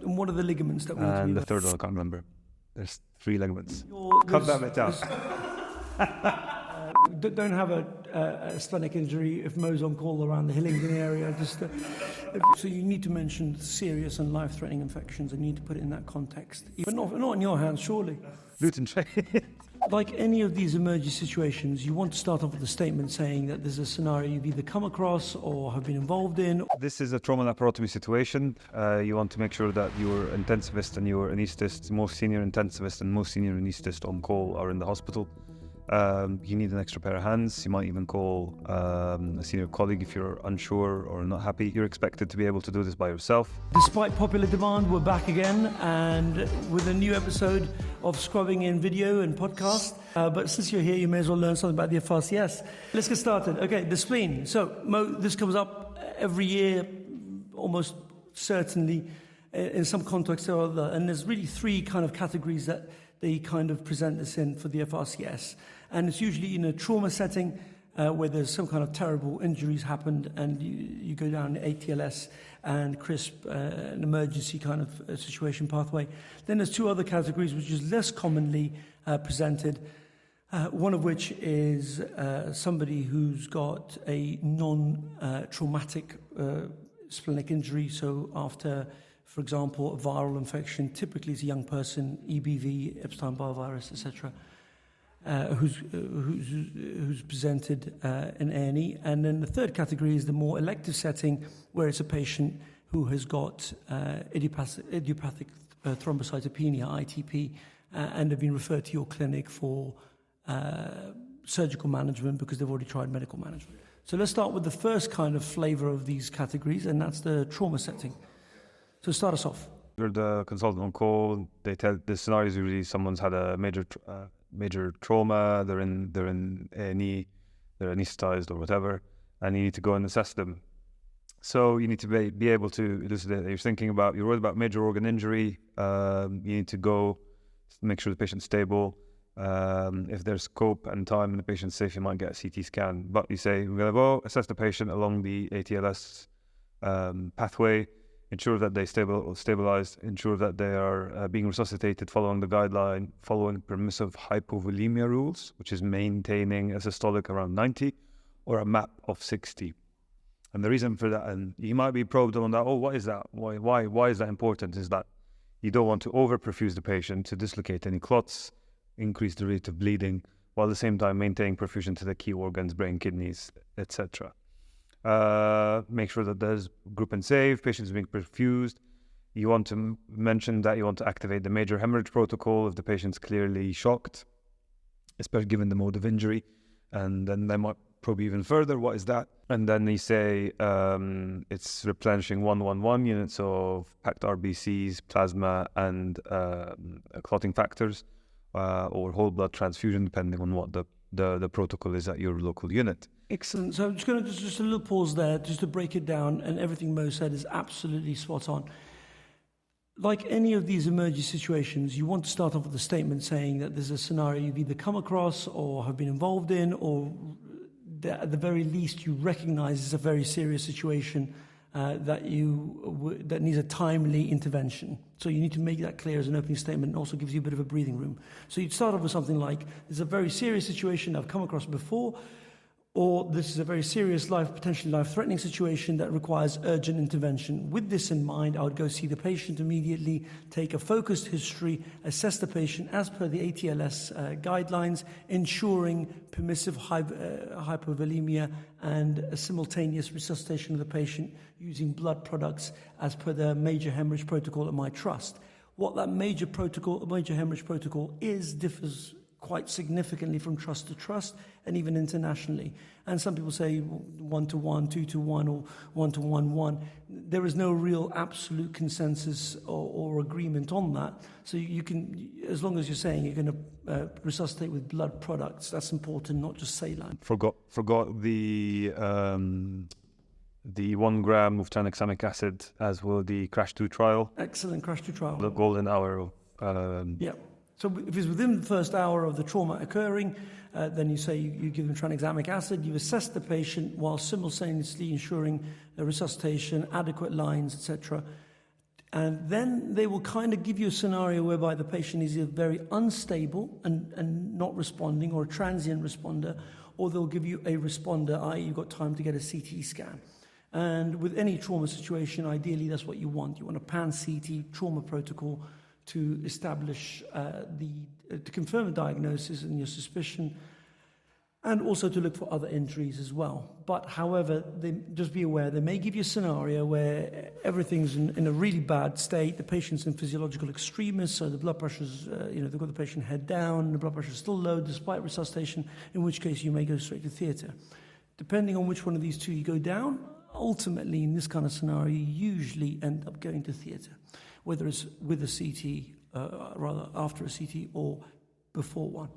And what are the ligaments that we need to And be the third one, I can't remember. There's 3 ligaments. Cut that bit out. Don't have a splenic injury if Mo's on call around the Hillingdon area. So you need to mention serious and life-threatening infections and you need to put it in that context. But not in your hands, surely. Luton trade. Like any of these emergency situations, you want to start off with a statement saying that there's a scenario you've either come across or have been involved in. This is a trauma laparotomy situation. You want to make sure that your intensivist and your anaesthetist, most senior intensivist and most senior anaesthetist on call are in the hospital. You need an extra pair of hands. You might even call a senior colleague if you're unsure or not happy. You're expected to be able to do this by yourself. Despite popular demand, we're back again and with a new episode of Scrubbing in Video and Podcast. But since you're here, you may as well learn something about the FRCS. Let's get started. Okay, the spleen. So, Mo, this comes up every year, almost certainly, in some context or other. And there's really 3 kind of categories that they kind of present this in for the FRCS. And it's usually in a trauma setting where there's some kind of terrible injuries happened and you go down ATLS and CRISP, an emergency kind of situation pathway. Then there's 2 other categories which is less commonly presented, one of which is somebody who's got a non-traumatic splenic injury, so after, for example, a viral infection, typically it's a young person, EBV, Epstein-Barr virus, etc., who's presented in A&E. And then the third category is the more elective setting, where it's a patient who has got idiopathic thrombocytopenia, ITP, and have been referred to your clinic for surgical management because they've already tried medical management. So let's start with the first kind of flavor of these categories, and that's the trauma setting. So start us off. You're the consultant on call. They tell the scenario is usually someone's had a major trauma. They're in A&E, they're anesthetized or whatever, and you need to go and assess them. So you need to be able to elucidate that you're worried about major organ injury. You need to go make sure the patient's stable. If there's scope and time and the patient's safe, you might get a CT scan. But you say, we're going to go assess the patient along the ATLS pathway, ensure that they stabilize, ensure that they are being resuscitated following the guideline, following permissive hypovolemia rules, which is maintaining a systolic around 90 or a MAP of 60. And the reason for that, and you might be probed on that, what is that? Why is that important? Is that you don't want to overperfuse the patient to dislocate any clots, increase the rate of bleeding, while at the same time maintaining perfusion to the key organs, brain, kidneys, etc. Make sure that there's group and save, patients being perfused. You want to mention that you want to activate the major hemorrhage protocol if the patient's clearly shocked, especially given the mode of injury. And then they might probe even further, what is that? And then they say it's replenishing 111 units of packed RBCs, plasma, and clotting factors, or whole blood transfusion, depending on what the protocol is at your local unit. Excellent. So I'm just going to just a little pause there, just to break it down, and everything Mo said is absolutely spot on. Like any of these emergency situations, you want to start off with a statement saying that there's a scenario you've either come across or have been involved in, or that at the very least you recognize is a very serious situation that needs a timely intervention. So you need to make that clear as an opening statement, and also gives you a bit of a breathing room. So you'd start off with something like, there's a very serious situation I've come across before, or this is a very serious potentially life-threatening situation that requires urgent intervention. With this in mind, I would go see the patient immediately, take a focused history, assess the patient as per the ATLS guidelines, ensuring permissive hypovolemia and a simultaneous resuscitation of the patient using blood products as per the major hemorrhage protocol at my trust. What that major hemorrhage protocol differs quite significantly from trust to trust and even internationally. And some people say 1-to-1, 2-to-1, or 1-to-1-1. There is no real absolute consensus or agreement on that. So you can, as long as you're saying you're going to resuscitate with blood products, that's important, not just saline. Forgot the 1 gram of tranexamic acid, as well the CRASH 2 trial. Excellent, CRASH 2 trial. The golden hour. Yeah. So if it's within the first hour of the trauma occurring, then you say you give them tranexamic acid, you assess the patient while simultaneously ensuring the resuscitation, adequate lines, etc. And then they will kind of give you a scenario whereby the patient is either very unstable and not responding, or a transient responder, or they'll give you a responder, i.e. you've got time to get a CT scan. And with any trauma situation, ideally that's what you want. You want a pan-CT trauma protocol to establish to confirm the diagnosis and your suspicion, and also to look for other injuries as well. But however, just be aware, they may give you a scenario where everything's in a really bad state, the patient's in physiological extremis, so the blood pressure's, they've got the patient head down, the blood pressure's still low despite resuscitation, in which case you may go straight to theatre. Depending on which one of these two you go down, ultimately in this kind of scenario, you usually end up going to theatre, whether it's with a CT, rather after a CT or before one.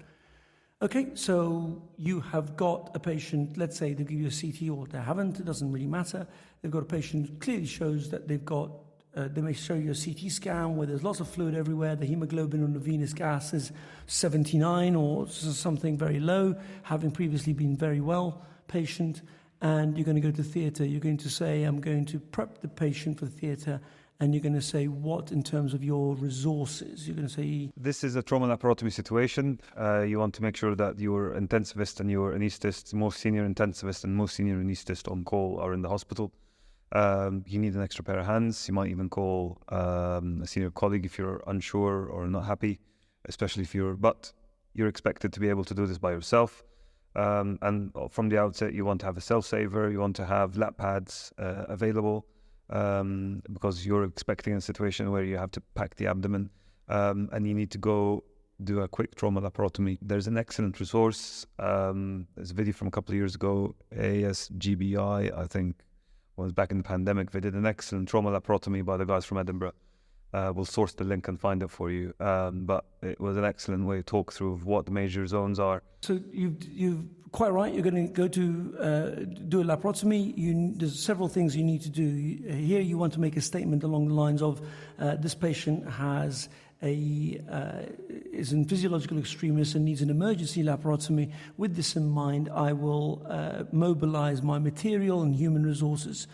Okay, so you have got a patient, let's say they give you a CT or they haven't, it doesn't really matter. They've got a patient, clearly shows that they've got, they may show you a CT scan where there's lots of fluid everywhere, the hemoglobin on the venous gas is 79 or something very low, having previously been very well patient, and you're going to go to theatre. You're going to say, I'm going to prep the patient for theatre, and you're going to say what in terms of your resources? You're going to say... This is a trauma laparotomy situation. You want to make sure that your intensivist and your anaesthetist, most senior intensivist and most senior anaesthetist on call are in the hospital. You need an extra pair of hands. You might even call a senior colleague if you're unsure or not happy, especially if but you're expected to be able to do this by yourself. And from the outset, you want to have a self-saver. You want to have lap pads available. Because you're expecting a situation where you have to pack the abdomen and you need to go do a quick trauma laparotomy. There's an excellent resource. There's a video from a couple of years ago, ASGBI, I think, was back in the pandemic. They did an excellent trauma laparotomy by the guys from Edinburgh. We'll source the link and find it for you. But it was an excellent way to talk through what the major zones are. So you've quite right. You're going to go to do a laparotomy. There's several things you need to do. Here you want to make a statement along the lines of this patient is in physiological extremis and needs an emergency laparotomy. With this in mind, I will mobilize my material and human resources.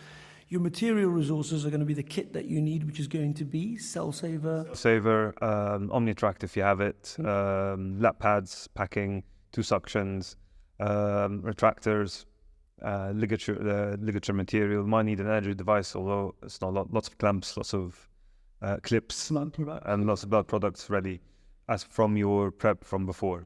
Your material resources are going to be the kit that you need, which is going to be cell saver, Omnitract if you have it, lap pads, packing, 2 suctions, retractors, ligature material. Might need an energy device, although it's not a lot. Lots of clamps, lots of clips, and lots of blood products ready, as from your prep from before.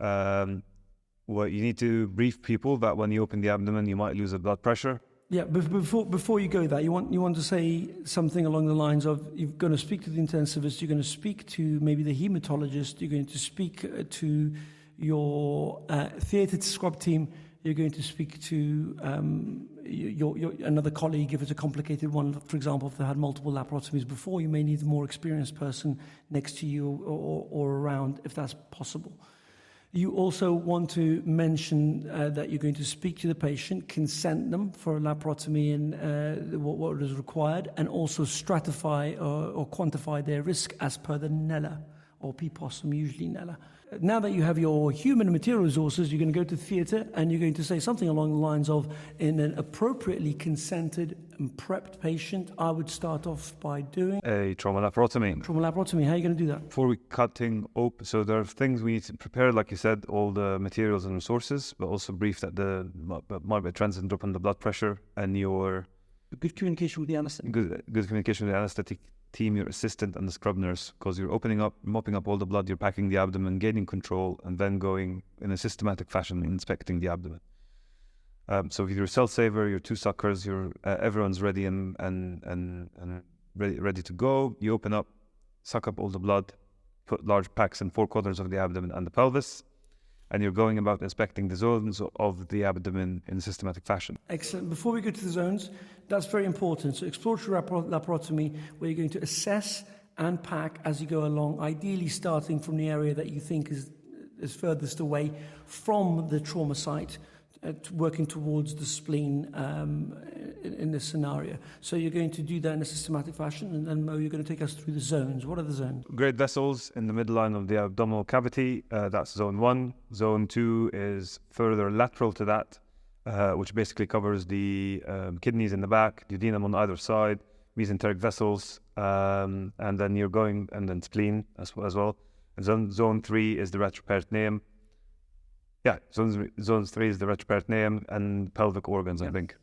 Well, you need to brief people that when you open the abdomen, you might lose the blood pressure. Yeah, before you go that, you want to say something along the lines of, you're going to speak to the intensivist, you're going to speak to maybe the hematologist, you're going to speak to your theatre scrub team, you're going to speak to your another colleague if it's a complicated one. For example, if they had multiple laparotomies before, you may need a more experienced person next to you or around if that's possible. You also want to mention that you're going to speak to the patient, consent them for a laparotomy and what is required, and also stratify or quantify their risk as per the NELA or PPOSM, usually NELA. Now that you have your human and material resources, you're going to go to theatre and you're going to say something along the lines of, in an appropriately consented and prepped patient, I would start off by doing a trauma laparotomy. Trauma laparotomy, how are you going to do that? Before we cutting open, so there are things we need to prepare, like you said, all the materials and resources, but also brief that might be a transient drop in the blood pressure and your... Good communication with the anaesthetic. Good communication with the anaesthetic team, your assistant and the scrub nurse, because you're mopping up all the blood, you're packing the abdomen, gaining control, and then going in a systematic fashion inspecting the abdomen. So with your cell saver, your 2 suckers, everyone's ready and ready to go. You open up, suck up all the blood, put large packs in 4 corners of the abdomen and the pelvis, and you're going about inspecting the zones of the abdomen in a systematic fashion. Excellent. Before we go to the zones, that's very important. So exploratory laparotomy, where you're going to assess and pack as you go along, ideally starting from the area that you think is furthest away from the trauma site, working towards the spleen in this scenario. So you're going to do that in a systematic fashion, and then Mo, you're going to take us through the zones. What are the zones? Great vessels in the midline of the abdominal cavity, that's zone 1. Zone 2 is further lateral to that, which basically covers the kidneys in the back, duodenum on either side, mesenteric vessels, and then you're going, and then spleen as well. And zone 3 is the retroperitoneum. Yeah, zone 3 is the retroperitoneum and pelvic organs, I think.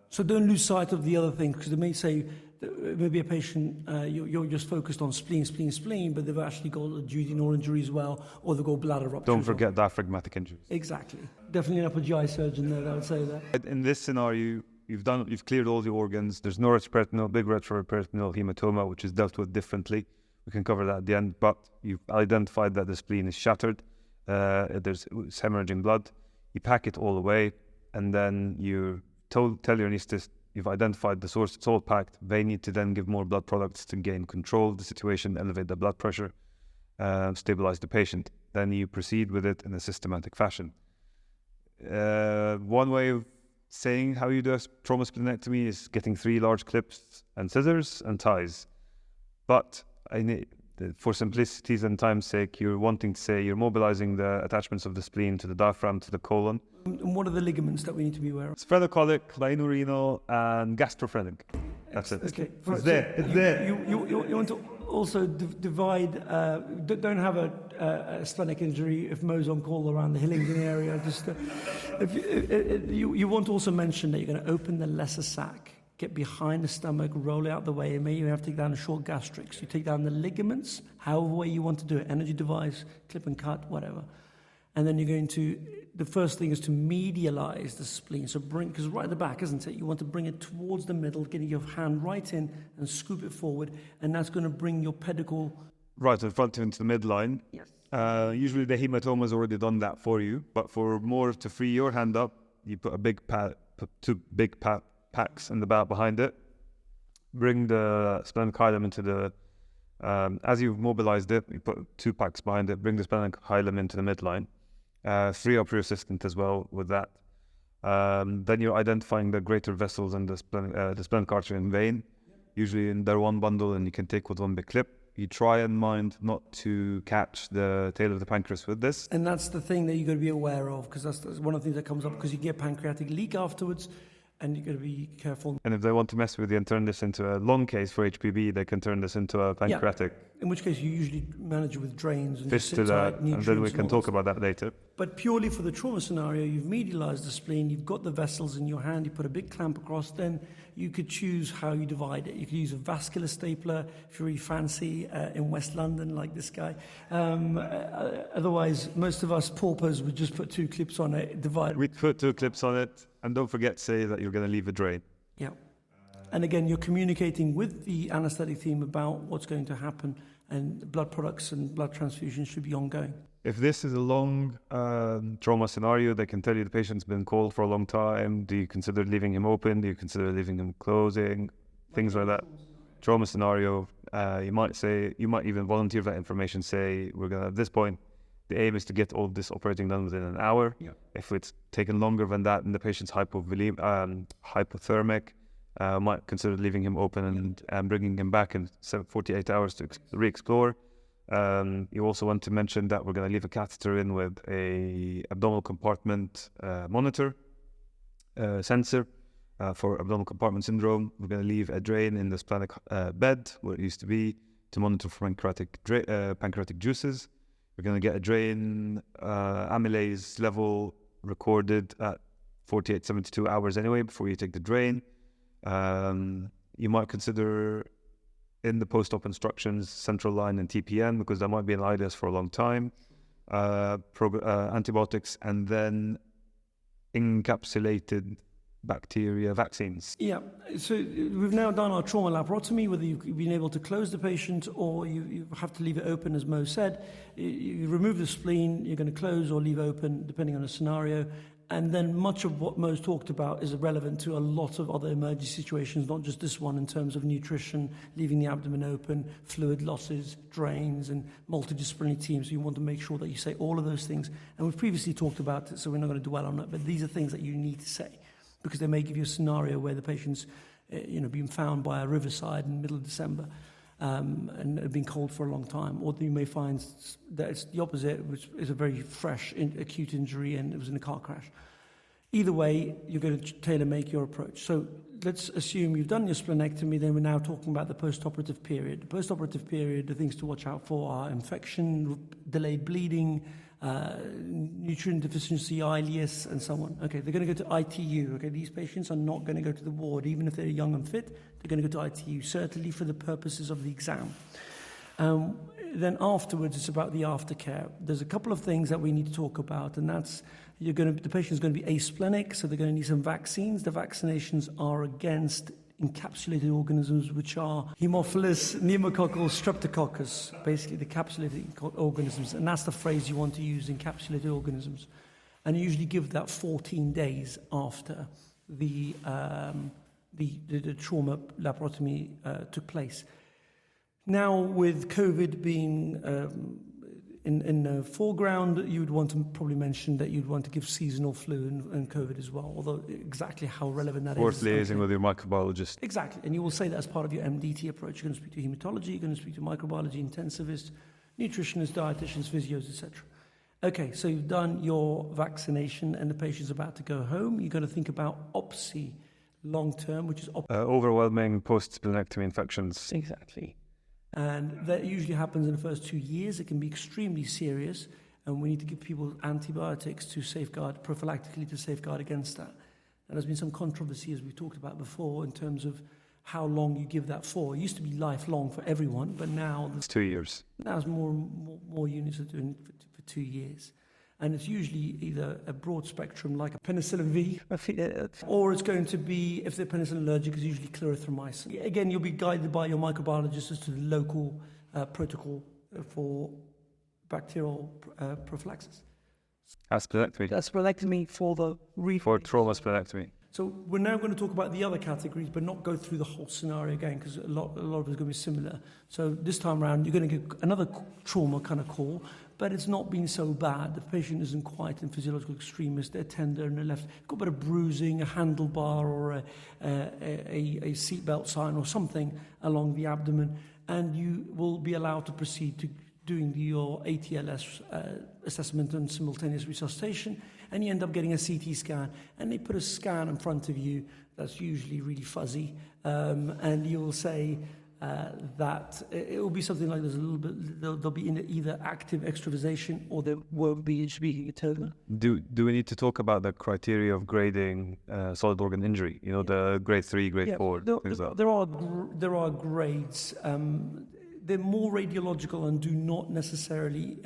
So don't lose sight of the other things, because they may say that maybe a patient, you're just focused on spleen, but they've actually got a duodenal injury as well, or they've got bladder rupture. Don't forget diaphragmatic injuries. Exactly. Definitely an upper GI surgeon there, I would say that. In this scenario, you've cleared all the organs. There's no retroperitoneal, big retroperitoneal hematoma, which is dealt with differently. We can cover that at the end, but you've identified that the spleen is shattered. It's hemorrhaging blood. You pack it all away, and then you tell your anesthetist you've identified the source, it's all packed. They need to then give more blood products to gain control of the situation, elevate the blood pressure, stabilize the patient. Then you proceed with it in a systematic fashion. One way of saying how you do a trauma splenectomy is getting 3 large clips and scissors and ties. But for simplicity's and time's sake, you're wanting to say you're mobilizing the attachments of the spleen to the diaphragm, to the colon. And what are the ligaments that we need to be aware of? Sphenocholic, lienorenal, and gastrophrenic. That's it. Okay. It's there. It's there. You want to also divide, don't have a splenic injury if Mo's on call around the Hillingdon area. Just you want to also mention that you're going to open the lesser sac, get behind the stomach, roll it out the way, and maybe you have to take down the short gastrics. You take down the ligaments, however way you want to do it, energy device, clip and cut, whatever. And then you're going to, the first thing is to medialize the spleen. So because right at the back, isn't it? You want to bring it towards the middle, getting your hand right in and scoop it forward. And that's going to bring your pedicle right in front into the midline. Yes. Usually the hematoma has already done that for you. But for more to free your hand up, you put put 2 big packs in the back behind it. Bring the splenic hilum into the, as you've mobilized it, you put 2 packs behind it, bring the splenic hilum into the midline. Free up your assistant as well with that. Then you're identifying the greater vessels and the splenic artery and vein, usually in their one bundle, and you can take with one big clip. You try and mind not to catch the tail of the pancreas with this. And that's the thing that you've got to be aware of, because that's one of the things that comes up, because you get pancreatic leak afterwards, and you've got to be careful. And if they want to mess with you and turn this into a long case for HPB, they can turn this into a pancreatic. Yeah. In which case you usually manage it with drains and fistula, and then we can talk about that later. But purely for the trauma scenario, you've medialized the spleen, you've got the vessels in your hand, you put a big clamp across, then you could choose how you divide it. You could use a vascular stapler if you're really fancy in West London, like this guy. Otherwise, most of us paupers would just put 2 clips on it, divide. We'd put 2 clips on it, and don't forget to say that you're going to leave a drain. Yeah. And again, you're communicating with the anesthetic team about what's going to happen, and blood products and blood transfusions should be ongoing. If this is a long trauma scenario, they can tell you the patient's been cold for a long time. Do you consider leaving him open? Do you consider leaving him closing? Things like that. Trauma scenario, you might even volunteer that information, say, we're going to, at this point, the aim is to get all of this operating done within an hour. Yeah. If it's taken longer than that and the patient's hypothermic, might consider leaving him open and bringing him back in 48 hours to re-explore. You also want to mention that we're going to leave a catheter in with a abdominal compartment monitor sensor for abdominal compartment syndrome. We're going to leave a drain in the splenic bed where it used to be to monitor for pancreatic juices. We're going to get a drain amylase level recorded at 48, 72 hours anyway before you take the drain. You might consider in the post-op instructions central line and TPN, because that might be an IDS for a long time, antibiotics, and then encapsulated bacteria vaccines. Yeah, so we've now done our trauma laparotomy, whether you've been able to close the patient or you have to leave it open, as Mo said. You remove the spleen, you're going to close or leave open, depending on the scenario. And then much of what Mo's talked about is relevant to a lot of other emergency situations, not just this one, in terms of nutrition, leaving the abdomen open, fluid losses, drains, and multidisciplinary teams. So you want to make sure that you say all of those things. And we've previously talked about it, so we're not going to dwell on it, but these are things that you need to say, because they may give you a scenario where the patient's being found by a riverside in the middle of December and have been cold for a long time. Or you may find that it's the opposite, which is a very fresh acute injury and it was in a car crash. Either way, you're going to tailor-make your approach. So let's assume you've done your splenectomy, then we're now talking about the post-operative period. The post-operative period, the things to watch out for are infection, delayed bleeding, nutrient deficiency, ileus, and so on. Okay, they're going to go to ITU. Okay, these patients are not going to go to the ward. Even if they're young and fit, they're going to go to ITU, certainly for the purposes of the exam. Then afterwards, it's about the aftercare. There's a couple of things that we need to talk about, and that's the patient's going to be asplenic, so they're going to need some vaccines. The vaccinations are against encapsulated organisms, which are Haemophilus, pneumococcal, streptococcus, basically the encapsulated organisms, and that's the phrase you want to use, encapsulated organisms. And you usually give that 14 days after the trauma laparotomy took place. Now, with COVID being in the foreground, you would want to probably mention that you'd want to give seasonal flu and COVID as well, although exactly how relevant that Worth is. liaising with your microbiologist. Exactly, and you will say that as part of your MDT approach. You're going to speak to hematology, you're going to speak to microbiology intensivists, nutritionists, dietitians, physios, etc. Okay, so you've done your vaccination and the patient's about to go home. You're going to think about OPSI long-term, which is overwhelming post-splenectomy infections. Exactly. And that usually happens in the first 2 years. It can be extremely serious, and we need to give people antibiotics to safeguard, prophylactically to safeguard against that. And there's been some controversy, as we've talked about before, in terms of how long you give that for. It used to be lifelong for everyone, but now It's 2 years. Now more units are doing it for 2 years. And it's usually either a broad spectrum like a penicillin V, or it's going to be, if they're penicillin allergic, it's usually clarithromycin. Again, you'll be guided by your microbiologist as to the local protocol for bacterial prophylaxis. Splenectomy. That's splenectomy for the For trauma splenectomy. So we're now going to talk about the other categories, but not go through the whole scenario again, because a lot of it is going to be similar. So this time around, you're going to get another trauma kind of call, but it's not been so bad. The patient isn't quite in physiological extremis. They're tender and they're left. Got a bit of bruising, a handlebar, or a seatbelt sign, or something along the abdomen, and you will be allowed to proceed to doing your ATLS assessment and simultaneous resuscitation, and you end up getting a CT scan, and they put a scan in front of you that's usually really fuzzy, and you will say that it will be something like there's a little bit, there'll be either active extravasation or there won't be speaking eternal. Do we need to talk about the criteria of grading solid organ injury? You know, the grade 3, grade 4, things like that. There are grades. They're more radiological and do not necessarily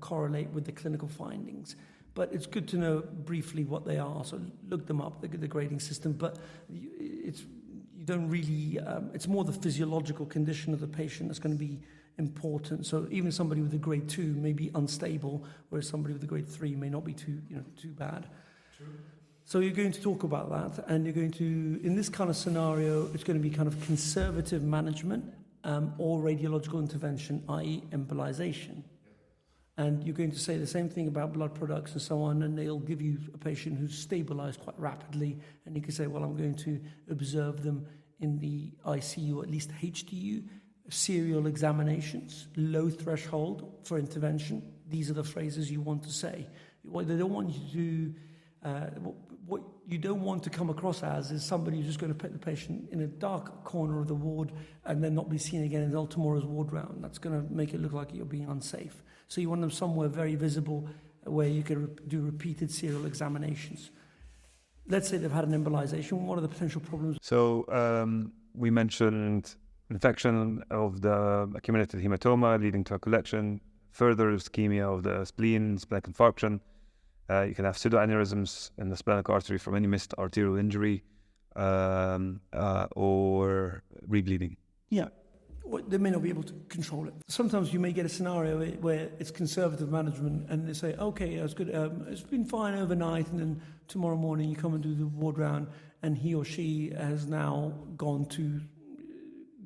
correlate with the clinical findings. But it's good to know briefly what they are. So look them up, the grading system. But you don't really, it's more the physiological condition of the patient that's going to be important. So even somebody with a grade 2 may be unstable, whereas somebody with a grade 3 may not be too bad. True. So you're going to talk about that, and you're going to, in this kind of scenario, it's going to be kind of conservative management or radiological intervention, i.e. embolization. And you're going to say the same thing about blood products and so on, and they'll give you a patient who's stabilized quite rapidly, and you can say, well, I'm going to observe them in the ICU, or at least HDU, serial examinations, low threshold for intervention. These are the phrases you want to say. What they don't want you to do, what you don't want to come across as is somebody who's just going to put the patient in a dark corner of the ward and then not be seen again until tomorrow's ward round. That's going to make it look like you're being unsafe. So you want them somewhere very visible where you can do repeated serial examinations. Let's say they've had an embolization. What are the potential problems? So we mentioned infection of the accumulated hematoma leading to a collection, further ischemia of the spleen, splenic infarction. You can have pseudoaneurysms in the splenic artery from any missed arterial injury or rebleeding. Yeah. They may not be able to control it. Sometimes you may get a scenario where it's conservative management and they say, okay, that's good, it's been fine overnight, and then tomorrow morning you come and do the ward round and he or she has now gotten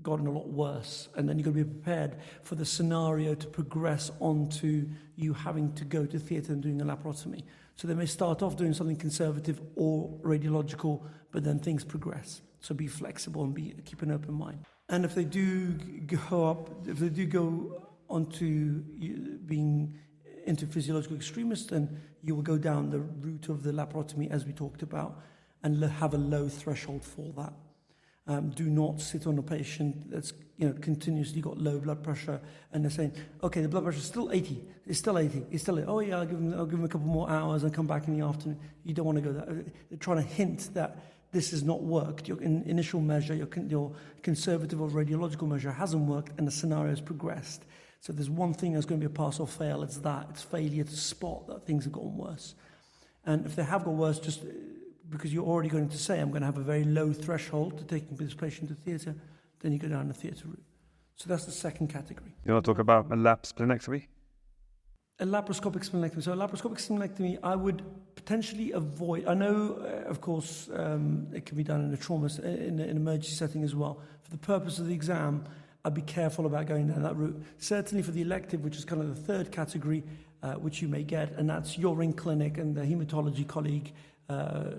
a lot worse, and then you've got to be prepared for the scenario to progress onto you having to go to theatre and doing a laparotomy. So they may start off doing something conservative or radiological, but then things progress. So be flexible and keep an open mind. And if they do go onto being into physiological extremists, then you will go down the route of the laparotomy as we talked about and have a low threshold for that. Do not sit on a patient that's continuously got low blood pressure, and they're saying, okay, the blood pressure is still 80. It's still 80. It's still 80. Oh yeah, I'll give them a couple more hours and come back in the afternoon. You don't want to go there. They're trying to hint that this has not worked. Your initial measure, your conservative or radiological measure hasn't worked, and the scenario has progressed. So there's one thing that's going to be a pass or fail. It's failure to spot that things have gotten worse. And if they have got worse, just because you're already going to say, I'm going to have a very low threshold to taking this patient to theatre, then you go down the theatre route. So that's the second category. You want to talk about a lap splenectomy? A laparoscopic splenectomy. So a laparoscopic splenectomy, I would potentially avoid. I know, of course, it can be done in a trauma, in an emergency setting as well. For the purpose of the exam, I'd be careful about going down that route. Certainly for the elective, which is kind of the third category, which you may get, and that's you're in clinic and the hematology colleague,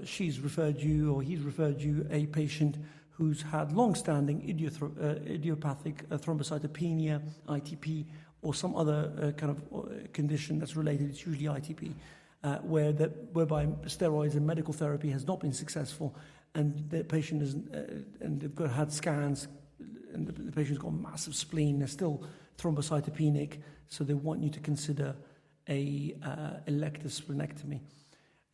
she's referred you or he's referred you a patient who's had long-standing idiopathic thrombocytopenia, ITP, or some other kind of condition that's related. It's usually ITP, whereby steroids and medical therapy has not been successful, and the patient is, and they've had scans, and the patient's got a massive spleen. They're still thrombocytopenic, so they want you to consider a elective splenectomy.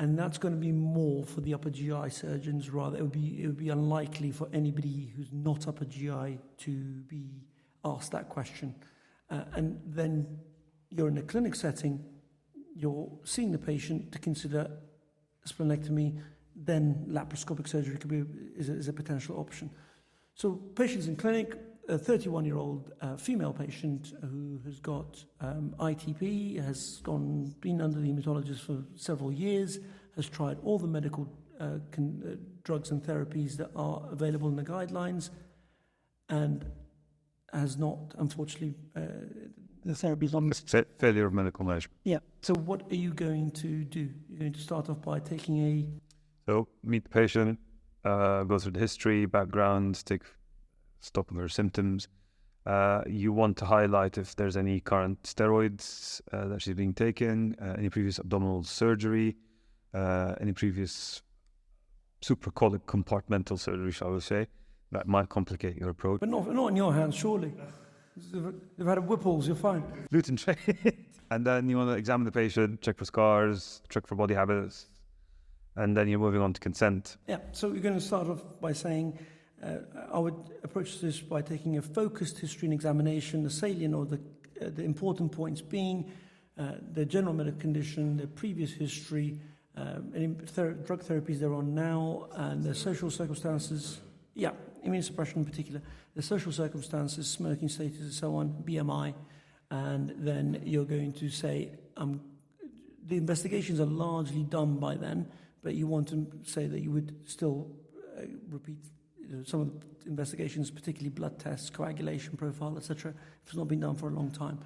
And that's going to be more for the upper GI surgeons. Rather, it would be unlikely for anybody who's not upper GI to be asked that question. And then you're in a clinic setting, you're seeing the patient to consider splenectomy, then laparoscopic surgery is a potential option. So patients in clinic, a 31-year-old female patient who has got ITP, has been under the hematologist for several years, has tried all the medical drugs and therapies that are available in the guidelines, and has not, unfortunately, the therapy's on. Failure of medical management. Yeah. So what are you going to do? You're going to start off by taking So meet the patient, go through the history, background, take stock of her symptoms. You want to highlight if there's any current steroids that she's being taken, any previous abdominal surgery, any previous supracolic compartmental surgery, shall we say, that might complicate your approach. But not in your hands, surely. They've had Whipples, you're fine. Gluten trait. And then you want to examine the patient, check for scars, check for body habits, and then you're moving on to consent. Yeah, so you're going to start off by saying, I would approach this by taking a focused history and examination, the salient or the important points being the general medical condition, the previous history, any drug therapies they're on now, and the social circumstances. Yeah, immunosuppression in particular, the social circumstances, smoking status and so on, BMI, and then you're going to say, the investigations are largely done by then, but you want to say that you would still repeat some of the investigations, particularly blood tests, coagulation profile, etc., if it's not been done for a long time.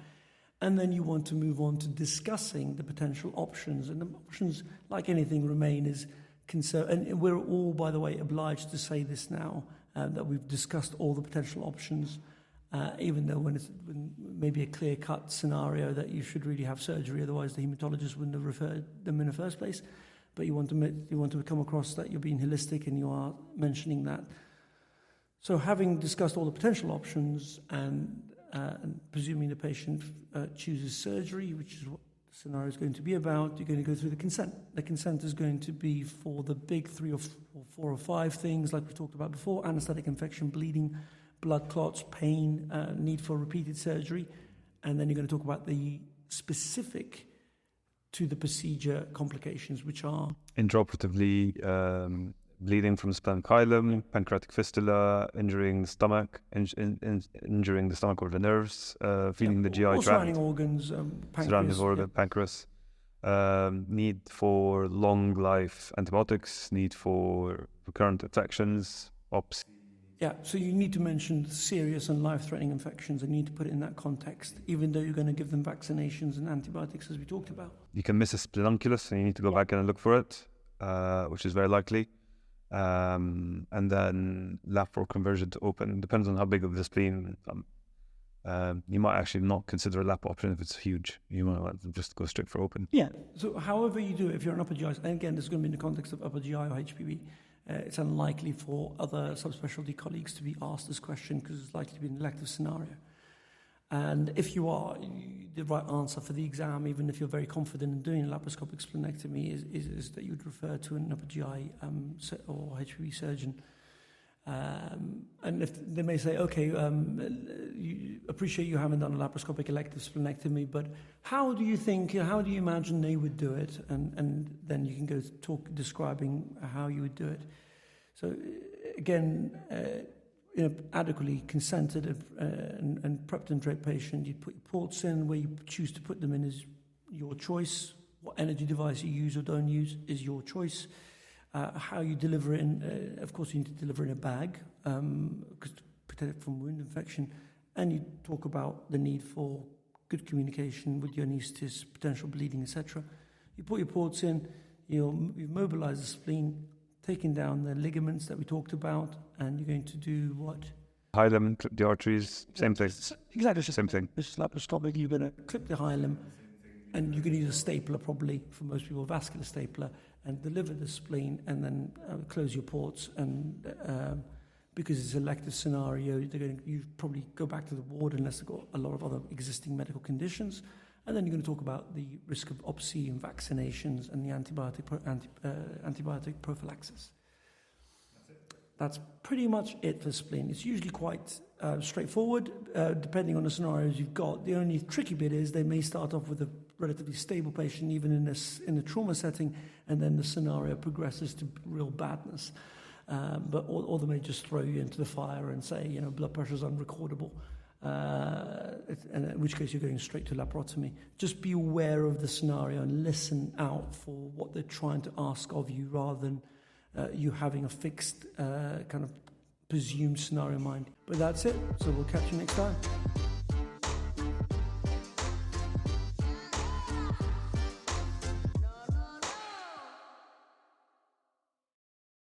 And then you want to move on to discussing the potential options. And the options, like anything, remain as and we're all, by the way, obliged to say this now, that we've discussed all the potential options, even though when maybe a clear-cut scenario that you should really have surgery, otherwise the hematologist wouldn't have referred them in the first place. But you want to come across that you're being holistic and you are mentioning that. So having discussed all the potential options and presuming the patient chooses surgery, which is what the scenario is going to be about, you're going to go through the consent. The consent is going to be for the big 3 or 4 or 5 things like we talked about before: anesthetic, infection, bleeding, blood clots, pain, need for repeated surgery. And then you're going to talk about the specific to the procedure complications, which are intraoperatively bleeding from splenic pancreatic fistula, injuring the stomach, injuring the stomach or the nerves, feeling the GI tract, surrounding organs, pancreas, pancreas, need for long life antibiotics, need for recurrent infections, ops. Yeah, so you need to mention serious and life-threatening infections, and you need to put it in that context, even though you're going to give them vaccinations and antibiotics, as we talked about. You can miss a splenunculus, and you need to go back in and look for it, which is very likely. And then lapar conversion to open, depends on how big of the spleen. You might actually not consider a lap option if it's huge. You might want to just go straight for open. Yeah, so however you do it, if you're an upper GI, and again, this is going to be in the context of upper GI or HPV, it's unlikely for other subspecialty colleagues to be asked this question because it's likely to be an elective scenario. And if you are, the right answer for the exam, even if you're very confident in doing a laparoscopic splenectomy, is that you'd refer to an upper GI or HPB surgeon. And if they may say, okay, you appreciate you haven't done a laparoscopic elective splenectomy, but how do you imagine they would do it? And then you can go describing how you would do it. So again, in an adequately consented and prepped and draped patient, you put your ports in. Where you choose to put them in is your choice. What energy device you use or don't use is your choice. How you deliver it in, of course, you need to deliver in a bag because to protect it from wound infection. And you talk about the need for good communication with your anaesthetist, potential bleeding, etc. You put your ports in, you mobilize the spleen, taking down the ligaments that we talked about, and you're going to do what? Hilum, clip the arteries, same thing. Exactly, same thing. It's laparoscopic. You're going to clip the hilum, and you're going to use a stapler, probably for most people, a vascular stapler, and deliver the spleen, and then close your ports. And because it's an elective scenario, you probably go back to the ward unless they've got a lot of other existing medical conditions. And then you're going to talk about the risk of OPSI and vaccinations and the antibiotic prophylaxis. That's pretty much it for spleen. It's usually quite straightforward, depending on the scenarios you've got. The only tricky bit is they may start off with a relatively stable patient, even in a trauma setting, and then the scenario progresses to real badness. Or they may just throw you into the fire and say, blood pressure is unrecordable. And in which case you're going straight to laparotomy. Just be aware of the scenario and listen out for what they're trying to ask of you rather than you having a fixed kind of presumed scenario in mind. But that's it. So we'll catch you next time.